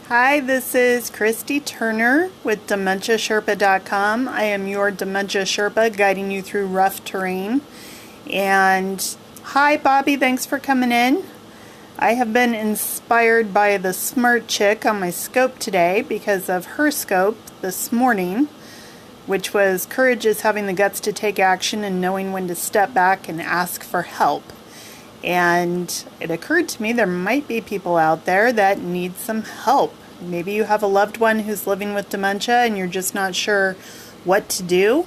Hi, this is Christy Turner with DementiaSherpa.com. I am your Dementia Sherpa guiding you through rough terrain. And hi, Bobby, thanks for coming in. I have been inspired by the smart chick on my scope today because of her scope this morning, which was courage is having the guts to take action and knowing when to step back and ask for help. And it occurred to me there might be people out there that need some help. Maybe you have a loved one who's living with dementia and you're just not sure what to do.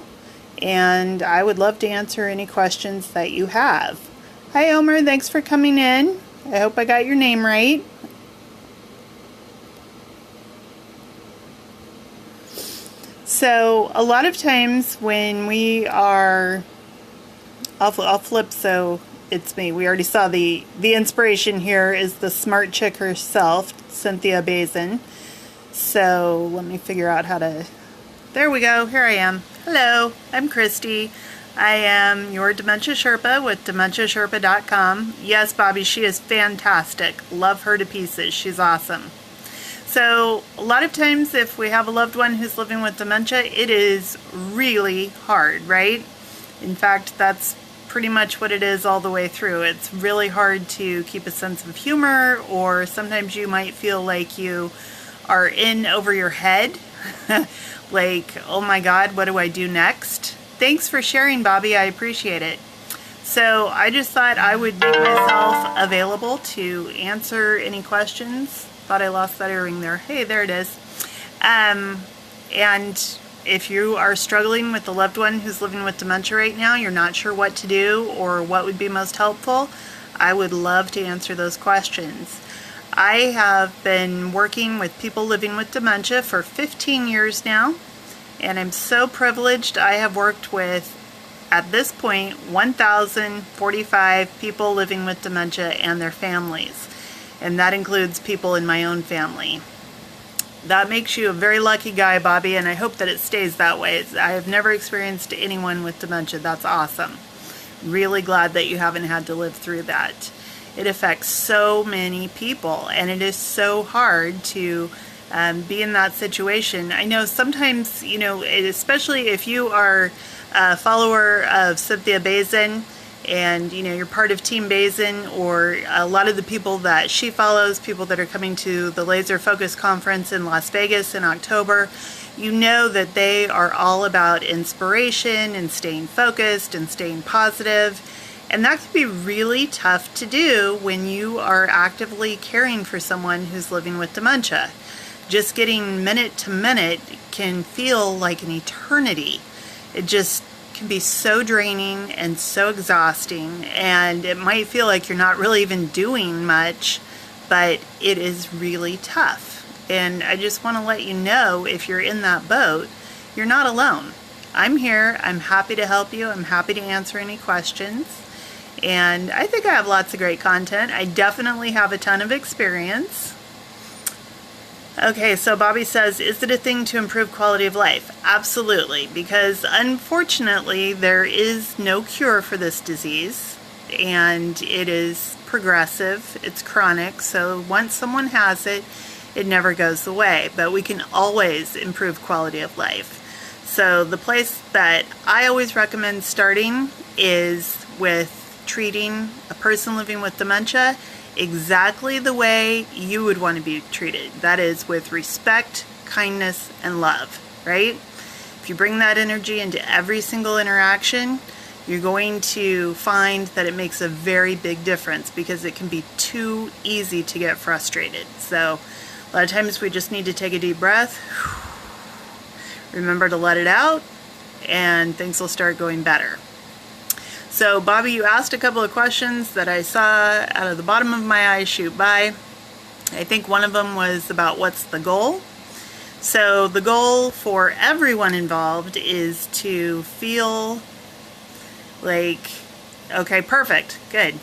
And I would love to answer any questions that you have. Hi, Omer. Thanks for coming in. I hope I got your name right. So a lot of times when we are, I'll flip so it's me. We already saw the inspiration here is the smart chick herself, Cynthia Bazin. So let me figure out how to, there we go, here I am. Hello, I'm Christy. I am your Dementia Sherpa with DementiaSherpa.com. Yes, Bobby, she is fantastic. Love her to pieces. She's awesome. So a lot of times if we have a loved one who's living with dementia, it is really hard, right? In fact, that's pretty much what it is all the way through. It's really hard to keep a sense of humor, or sometimes you might feel like you are in over your head. Like, oh my God, what do I do next? Thanks for sharing, Bobby. I appreciate it. So I just thought I would make myself available to answer any questions. Thought I lost that earring there. Hey, there it is. And if you are struggling with a loved one who's living with dementia right now, you're not sure what to do or what would be most helpful, I would love to answer those questions. I have been working with people living with dementia for 15 years now, and I'm so privileged. I have worked with, at this point, 1,045 people living with dementia and their families, and that includes people in my own family. That makes you a very lucky guy, Bobby, and I hope that it stays that way. I have never experienced anyone with dementia. That's awesome. Really glad that you haven't had to live through that. It affects so many people, and it is so hard to be in that situation. I know sometimes, you know, especially if you are a follower of Cynthia Bazin, and you know you're part of Team Bazin, or a lot of the people that she follows, people that are coming to the Laser Focus Conference in Las Vegas in October, you know that they are all about inspiration and staying focused and staying positive. And that can be really tough to do when you are actively caring for someone who's living with dementia. Just getting minute to minute can feel like an eternity. It just can be so draining and so exhausting, and it might feel like you're not really even doing much, but it is really tough. And I just want to let you know, if you're in that boat, you're not alone. I'm here. I'm happy to help you. I'm happy to answer any questions. And I think I have lots of great content. I definitely have a ton of experience. Okay, so Bobby says, is it a thing to improve quality of life? Absolutely, because unfortunately there is no cure for this disease, and it is progressive, it's chronic, so once someone has it, it never goes away, but we can always improve quality of life. So the place that I always recommend starting is with treating a person living with dementia exactly the way you would want to be treated. That is with respect, kindness, and love, right? If you bring that energy into every single interaction, you're going to find that it makes a very big difference, because it can be too easy to get frustrated. So a lot of times we just need to take a deep breath, remember to let it out, and things will start going better. So Bobby, you asked a couple of questions that I saw out of the bottom of my eye shoot by. I think one of them was about what's the goal. So the goal for everyone involved is to feel like, okay, perfect, good.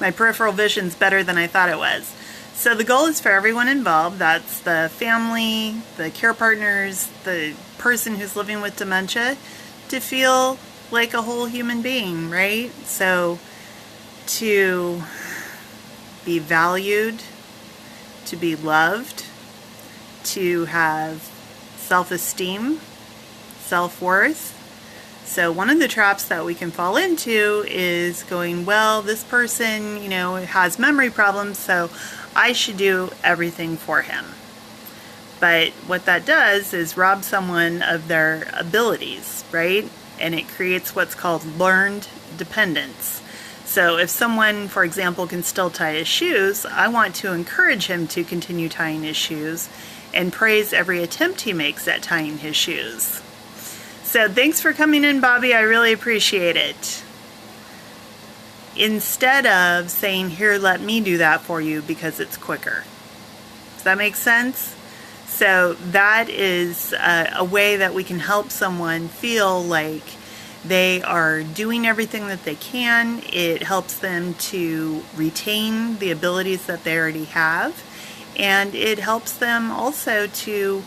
My peripheral vision's better than I thought it was. So the goal is for everyone involved. That's the family, the care partners, the person who's living with dementia, to feel like a whole human being, right? So to be valued, to be loved, to have self-esteem, self-worth. So one of the traps that we can fall into is going, well, this person, you know, has memory problems, so I should do everything for him. But what that does is rob someone of their abilities, right? And it creates what's called learned dependence. So if someone, for example, can still tie his shoes, I want to encourage him to continue tying his shoes and praise every attempt he makes at tying his shoes. So thanks for coming in, Bobby. I really appreciate it. Instead of saying, here, let me do that for you because it's quicker. Does that make sense? So that is a way that we can help someone feel like they are doing everything that they can. It helps them to retain the abilities that they already have. And it helps them also to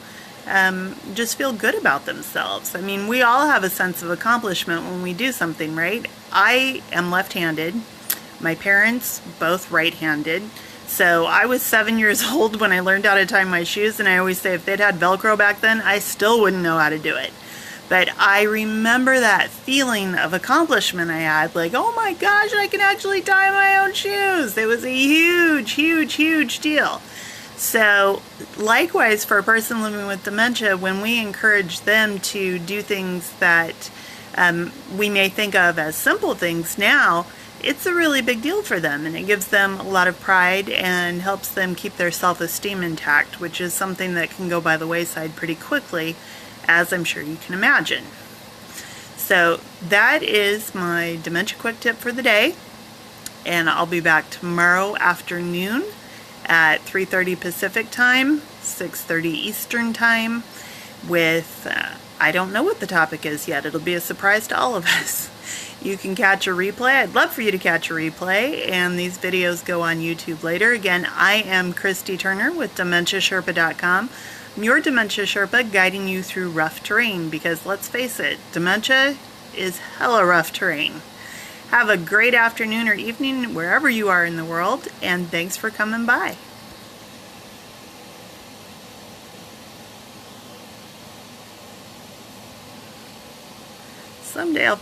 just feel good about themselves. I mean, we all have a sense of accomplishment when we do something, right? I am left-handed. My parents, both right-handed. So I was 7 years old when I learned how to tie my shoes, and I always say if they'd had Velcro back then, I still wouldn't know how to do it. But I remember that feeling of accomplishment I had, like, oh my gosh, I can actually tie my own shoes. It was a huge, huge, huge deal. So likewise, for a person living with dementia, when we encourage them to do things that we may think of as simple things now, it's a really big deal for them, and it gives them a lot of pride and helps them keep their self-esteem intact, which is something that can go by the wayside pretty quickly, as I'm sure you can imagine. So that is my Dementia Quick Tip for the day, and I'll be back tomorrow afternoon at 3:30 Pacific time, 6:30 Eastern time with, I don't know what the topic is yet. It'll be a surprise to all of us. You can catch a replay. I'd love for you to catch a replay, and these videos go on YouTube later. Again, I am Christy Turner with DementiaSherpa.com. I'm your Dementia Sherpa, guiding you through rough terrain, because let's face it, dementia is hella rough terrain. Have a great afternoon or evening wherever you are in the world, and thanks for coming by. Someday I'll